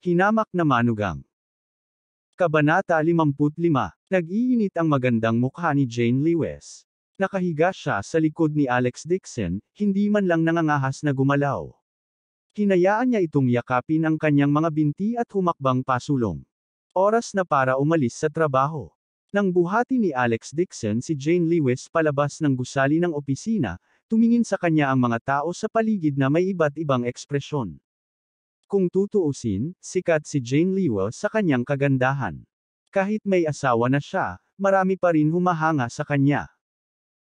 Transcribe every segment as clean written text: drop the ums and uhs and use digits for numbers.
Hinamak na manugang. Kabanata 55. Nag-iinit ang magandang mukha ni Jane Lewis. Nakahiga siya sa likod ni Alex Dixon, hindi man lang nangangahas na gumalaw. Hinayaan niya itong yakapin ang kanyang mga binti at humakbang pasulong. Oras na para umalis sa trabaho. Nang buhati ni Alex Dixon si Jane Lewis palabas ng gusali ng opisina, tumingin sa kanya ang mga tao sa paligid na may iba't ibang ekspresyon. Kung tutuusin, sikat si Jane Lewis sa kanyang kagandahan. Kahit may asawa na siya, marami pa rin humahanga sa kanya.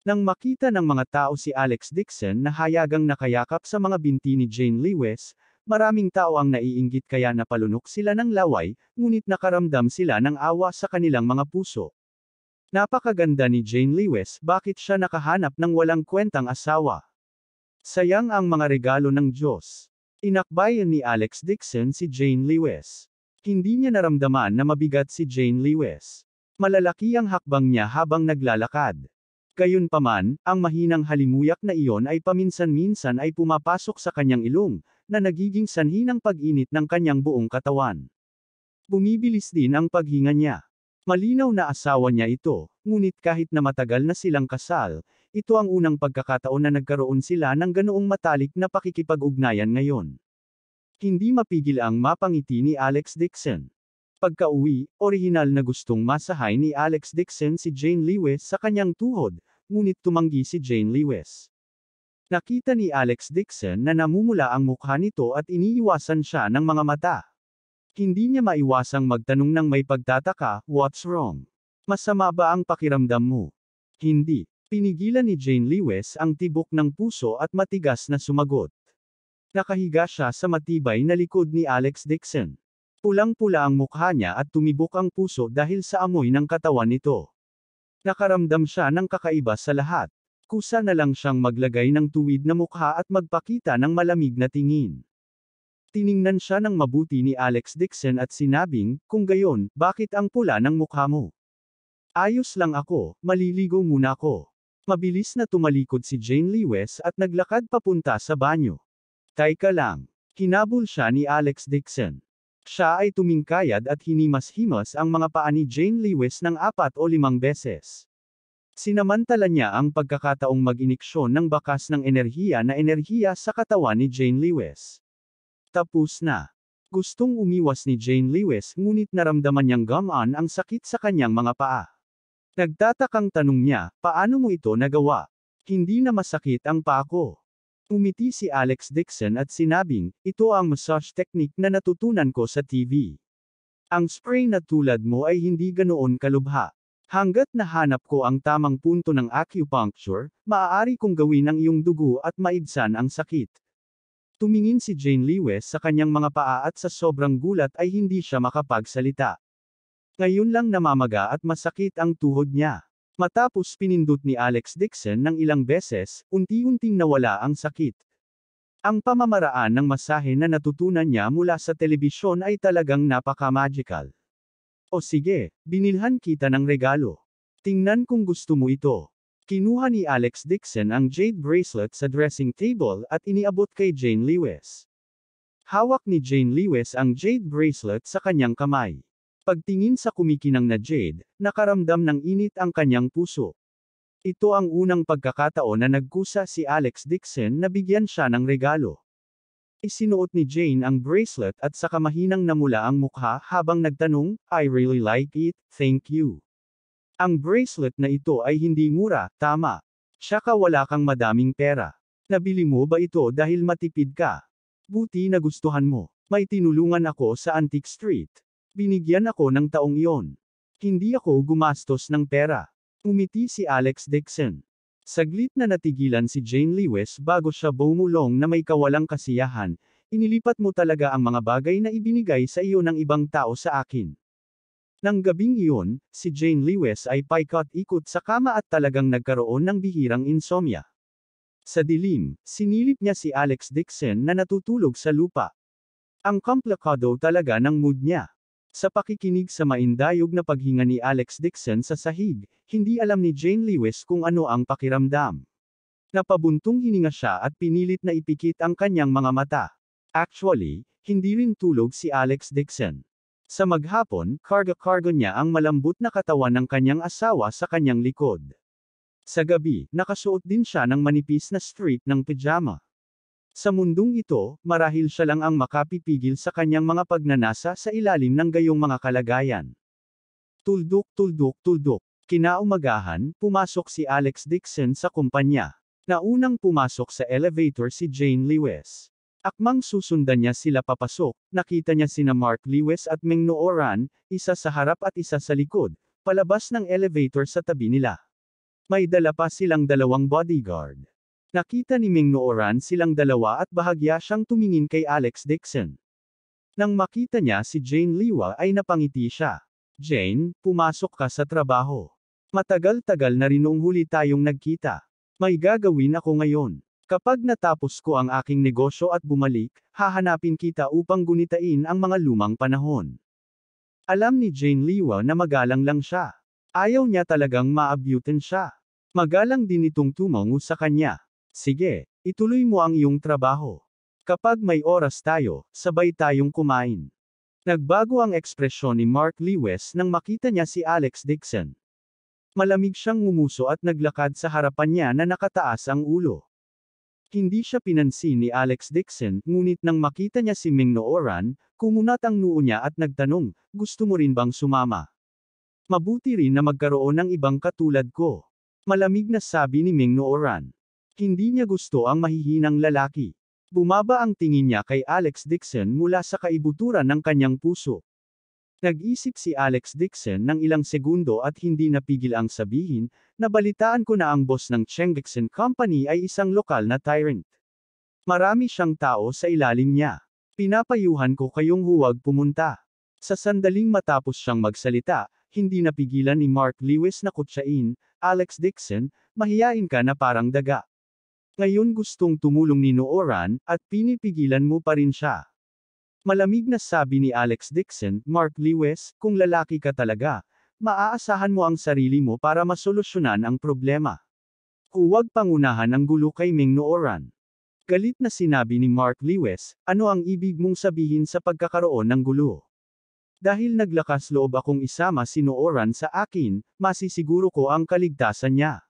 Nang makita ng mga tao si Alex Dixon na hayagang nakayakap sa mga binti ni Jane Lewis, maraming tao ang naiinggit kaya napalunok sila ng laway, ngunit nakaramdam sila ng awa sa kanilang mga puso. Napakaganda ni Jane Lewis, bakit siya nakahanap ng walang kwentang asawa? Sayang ang mga regalo ng Diyos. Inakbayan ni Alex Dixon si Jane Lewis. Hindi niya naramdaman na mabigat si Jane Lewis. Malalaki ang hakbang niya habang naglalakad. Gayunpaman, ang mahinang halimuyak na iyon ay paminsan-minsan ay pumapasok sa kanyang ilong, na nagiging sanhi ng pag-init ng kanyang buong katawan. Bumibilis din ang paghinga niya. Malinaw na asawa niya ito, ngunit kahit na matagal na silang kasal, ito ang unang pagkakataon na nagkaroon sila ng ganoong matalik na pakikipag-ugnayan ngayon. Hindi mapigil ang mapangiti ni Alex Dixon. Pagka-uwi, orihinal na gustong masahay ni Alex Dixon si Jane Lewis sa kanyang tuhod, ngunit tumanggi si Jane Lewis. Nakita ni Alex Dixon na namumula ang mukha nito at iniiwasan siya ng mga mata. Hindi niya maiwasang magtanong ng may pagtataka, "What's wrong? Masama ba ang pakiramdam mo?" Hindi. Pinigilan ni Jane Lewis ang tibok ng puso at matigas na sumagot. Nakahiga siya sa matibay na likod ni Alex Dixon. Pulang-pula ang mukha niya at tumibok ang puso dahil sa amoy ng katawan nito. Nakaramdam siya ng kakaiba sa lahat. Kusa na lang siyang maglagay ng tuwid na mukha at magpakita ng malamig na tingin. Tiningnan siya ng mabuti ni Alex Dixon at sinabing, "Kung gayon, bakit ang pula ng mukha mo?" "Ayos lang ako, maliligo muna ako." Mabilis na tumalikod si Jane Lewis at naglakad papunta sa banyo. "Teka lang." Hinabol siya ni Alex Dixon. Siya ay tumingkayad at hinimas-himas ang mga paa ni Jane Lewis ng 4 o 5 beses. Sinamantala niya ang pagkakataong mag-iniksyon ng bakas ng enerhiya sa katawan ni Jane Lewis. Tapos na. Gustong umiwas ni Jane Lewis ngunit naramdaman niyang gamaan ang sakit sa kanyang mga paa. Nagtatakang tanong niya, "Paano mo ito nagawa?" "Hindi na masakit ang paa ko." Umiti si Alex Dixon at sinabing, "Ito ang massage technique na natutunan ko sa TV. Ang spray na tulad mo ay hindi ganoon kalubha. Hanggat nahanap ko ang tamang punto ng acupuncture, maaari kong gawin ang iyong dugo at maibsan ang sakit." Tumingin si Jane Lewis sa kanyang mga paa at sa sobrang gulat ay hindi siya makapagsalita. Ngayon lang namamaga at masakit ang tuhod niya. Matapos pinindot ni Alex Dixon ng ilang beses, unti-unting nawala ang sakit. Ang pamamaraan ng masahe na natutunan niya mula sa telebisyon ay talagang napaka-magical. "O sige, binilhan kita ng regalo. Tingnan kung gusto mo ito." Kinuha ni Alex Dixon ang jade bracelet sa dressing table at iniabot kay Jane Lewis. Hawak ni Jane Lewis ang jade bracelet sa kanyang kamay. Pagtingin sa kumikinang na jade, nakaramdam ng init ang kanyang puso. Ito ang unang pagkakataon na nagkusa si Alex Dixon na bigyan siya ng regalo. Isinuot ni Jane ang bracelet at saka mahinang namula ang mukha habang nagtanong, "I really like it, thank you." Ang bracelet na ito ay hindi mura, tama. Tsaka wala kang madaming pera. Nabili mo ba ito dahil matipid ka? Buti na gustuhan mo. May tinulungan ako sa Antique Street. Binigyan ako ng taong iyon. Hindi ako gumastos ng pera. Umiti si Alex Dixon. Saglit na natigilan si Jane Lewis bago siya bumulong na may kawalang kasiyahan, "Inilipat mo talaga ang mga bagay na ibinigay sa iyo ng ibang tao sa akin." Nang gabing iyon, si Jane Lewis ay paikot-ikot sa kama at talagang nagkaroon ng bihirang insomnia. Sa dilim, sinilip niya si Alex Dixon na natutulog sa lupa. Ang komplikado talaga ng mood niya. Sa pakikinig sa maindayog na paghinga ni Alex Dixon sa sahig, hindi alam ni Jane Lewis kung ano ang pakiramdam. Napabuntong hininga siya at pinilit na ipikit ang kanyang mga mata. Actually, Hindi rin tulog si Alex Dixon. Sa maghapon, karga-kargo niya ang malambot na katawan ng kanyang asawa sa kanyang likod. Sa gabi, nakasuot din siya ng manipis na strip ng pajama. Sa mundong ito, marahil siya lang ang makapipigil sa kanyang mga pagnanasa sa ilalim ng gayong mga kalagayan. Tuldok, tuldok, tuldok. Kinaumagahan, pumasok si Alex Dixon sa kumpanya. Naunang pumasok sa elevator si Jane Lewis. Akmang susundan niya sila papasok, nakita niya sina Mark Lewis at Meng Nooran, isa sa harap at isa sa likod, palabas ng elevator sa tabi nila. May dala pa silang dalawang bodyguard. Nakita ni Meng Nooran silang dalawa at bahagya siyang tumingin kay Alex Dixon. Nang makita niya si Jane Liwa ay napangiti siya. Jane, pumasok ka sa trabaho. Matagal-tagal na rin noong huli tayong nagkita. May gagawin ako ngayon. Kapag natapos ko ang aking negosyo at bumalik, hahanapin kita upang gunitain ang mga lumang panahon. Alam ni Jane Liwa na magalang lang siya. Ayaw niya talagang maabutan siya. Magalang din itong tumango sa kanya. Sige, ituloy mo ang iyong trabaho. Kapag may oras tayo, sabay tayong kumain. Nagbago ang ekspresyon ni Mark Lewis nang makita niya si Alex Dixon. Malamig siyang ngumuso at naglakad sa harapan niya na nakataas ang ulo. Hindi siya pinansin ni Alex Dixon, ngunit nang makita niya si Meng Nooran, kumunat ang noo niya at nagtanong, gusto mo rin bang sumama? Mabuti rin na magkaroon ng ibang katulad ko. Malamig na sabi ni Meng Nooran. Hindi niya gusto ang mahihinang lalaki. Bumaba ang tingin niya kay Alex Dixon mula sa kaibuturan ng kanyang puso. Nag-isip si Alex Dixon ng ilang segundo at hindi napigil ang sabihin, nabalitaan ko na ang boss ng Chengdixon Company ay isang lokal na tyrant. Marami siyang tao sa ilalim niya. Pinapayuhan ko kayong huwag pumunta. Sa sandaling matapos siyang magsalita, hindi napigilan ni Mark Lewis na kutsain, Alex Dixon, mahiyain ka na parang daga. Ngayon gustong tumulong ni Nooran, at pinipigilan mo pa rin siya. Malamig na sabi ni Alex Dixon, Mark Lewis, kung lalaki ka talaga, maaasahan mo ang sarili mo para masolusyonan ang problema. Huwag pangunahan ang gulo kay Meng Nooran. Galit na sinabi ni Mark Lewis, ano ang ibig mong sabihin sa pagkakaroon ng gulo? Dahil naglakas loob akong isama si Nooran sa akin, masisiguro ko ang kaligtasan niya.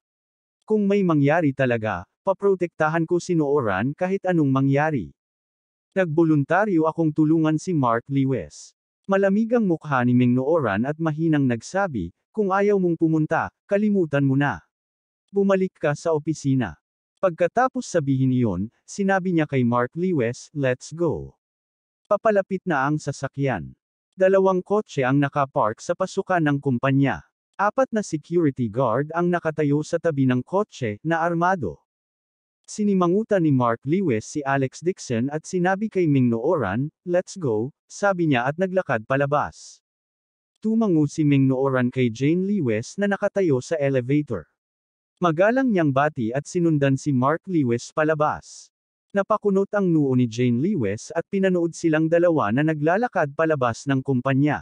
Kung may mangyari talaga, paprotektahan ko si Nooran kahit anong mangyari. Nagboluntaryo akong tulungan si Mark Lewis. Malamig ang mukha ni Meng Nooran at mahinang nagsabi, kung ayaw mong pumunta, kalimutan mo na. Bumalik ka sa opisina. Pagkatapos sabihin iyon, sinabi niya kay Mark Lewis, let's go. Papalapit na ang sasakyan. Dalawang kotse ang nakapark sa pasukan ng kumpanya. 4 na security guard ang nakatayo sa tabi ng kotse, na armado. Sinimangutan ni Mark Lewis si Alex Dixon at sinabi kay Meng Nooran, let's go, sabi niya at naglakad palabas. Tumango si Meng Nooran kay Jane Lewis na nakatayo sa elevator. Magalang niyang bati at sinundan si Mark Lewis palabas. Napakunot ang noo ni Jane Lewis at pinanood silang dalawa na naglalakad palabas ng kumpanya.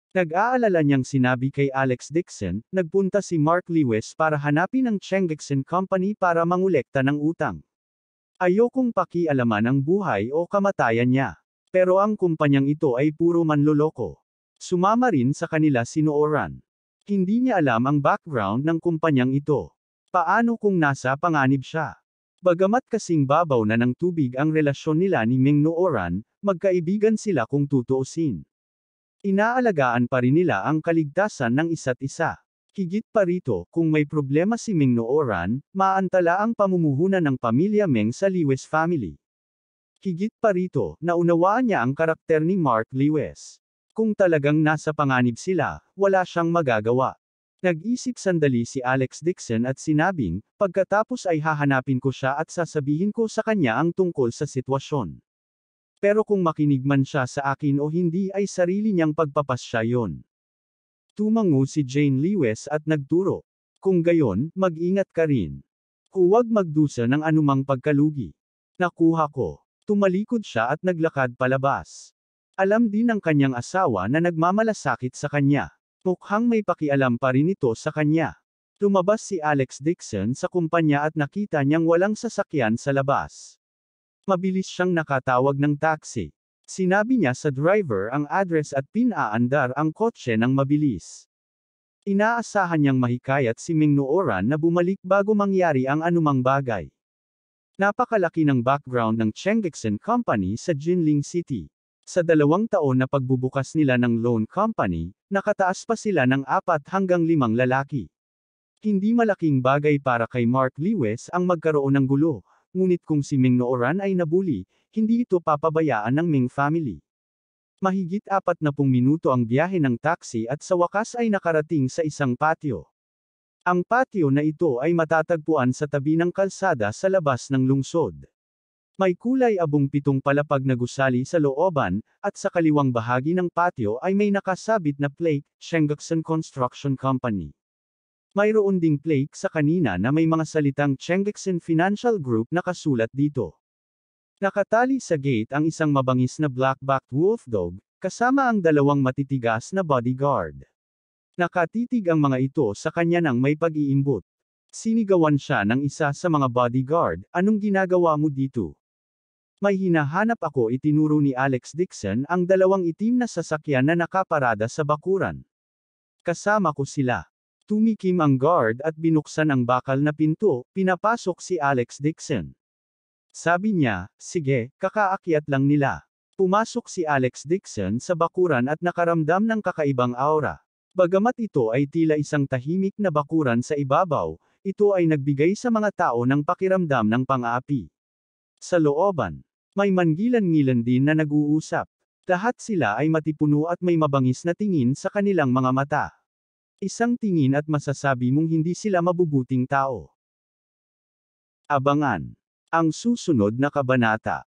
Nag-aalala niyang sinabi kay Alex Dixon, nagpunta si Mark Lewis para hanapin ang Chengdixon Company para mangolekta ng utang. Ayokong pakialaman ang buhay o kamatayan niya. Pero ang kumpanyang ito ay puro manloloko. Sumama rin sa kanila si Nooran. Hindi niya alam ang background ng kumpanyang ito. Paano kung nasa panganib siya? Bagamat kasing babaw na ng tubig ang relasyon nila ni Meng Nooran, magkaibigan sila kung tutuusin. Inaalagaan pa rin nila ang kaligtasan ng isa't isa. Higit pa rito, kung may problema si Meng Nooran, maantala ang pamumuhunan ng pamilya Meng sa Lewis family. Higit pa rito, naunawaan niya ang karakter ni Mark Lewis. Kung talagang nasa panganib sila, wala siyang magagawa. Nag-isip sandali si Alex Dixon at sinabing, pagkatapos ay hahanapin ko siya at sasabihin ko sa kanya ang tungkol sa sitwasyon. Pero kung makinig man siya sa akin o hindi ay sarili niyang pagpapasya yon. Tumango si Jane Lewis at nagturo. Kung gayon, mag-ingat ka rin. Huwag magdusa ng anumang pagkalugi. Nakuha ko. Tumalikod siya at naglakad palabas. Alam din ng kanyang asawa na nagmamalasakit sa kanya. Mukhang may pakialam pa rin ito sa kanya. Lumabas si Alex Dixon sa kumpanya at nakita niyang walang sasakyan sa labas. Mabilis siyang nakatawag ng taxi. Sinabi niya sa driver ang address at pinaandar ang kotse ng mabilis. Inaasahan niyang mahikayat si Ming Nooran na bumalik bago mangyari ang anumang bagay. Napakalaki ng background ng Chengxin Company sa Jinling City. Sa 2 taon na pagbubukas nila ng loan company, nakataas pa sila ng 4 hanggang 5 lalaki. Hindi malaking bagay para kay Mark Lewis ang magkaroon ng gulo, ngunit kung si Ming Nooran ay nabuli, hindi ito papabayaan ng Ming family. Mahigit 40 minuto ang biyahe ng taxi at sa wakas ay nakarating sa isang patio. Ang patio na ito ay matatagpuan sa tabi ng kalsada sa labas ng lungsod. May kulay abong 7 palapag na gusali sa looban, at sa kaliwang bahagi ng patio ay may nakasabit na plaque, Chengxin Construction Company. Mayroon ding plaque sa kanina na may mga salitang Chengxin Financial Group na kasulat dito. Nakatali sa gate ang isang mabangis na black-backed wolfdog, kasama ang 2 matitigas na bodyguard. Nakatitig ang mga ito sa kanya nang may pag-iimbot. Sinigawan siya ng isa sa mga bodyguard, "Anong ginagawa mo dito?" "May hinahanap ako," itinuro ni Alex Dixon ang 2 itim na sasakyan na nakaparada sa bakuran. "Kasama ko sila." Tumikim ang guard at binuksan ang bakal na pinto, pinapasok si Alex Dixon. Sabi niya, "Sige, kakaakyat lang nila." Pumasok si Alex Dixon sa bakuran at nakaramdam ng kakaibang aura. Bagamat ito ay tila isang tahimik na bakuran sa ibabaw, ito ay nagbigay sa mga tao ng pakiramdam ng pang-aapi. Sa looban, may manggilan-ngilan din na nag-uusap. Lahat sila ay matipuno at may mabangis na tingin sa kanilang mga mata. Isang tingin at masasabi mong hindi sila mabubuting tao. Abangan ang susunod na kabanata.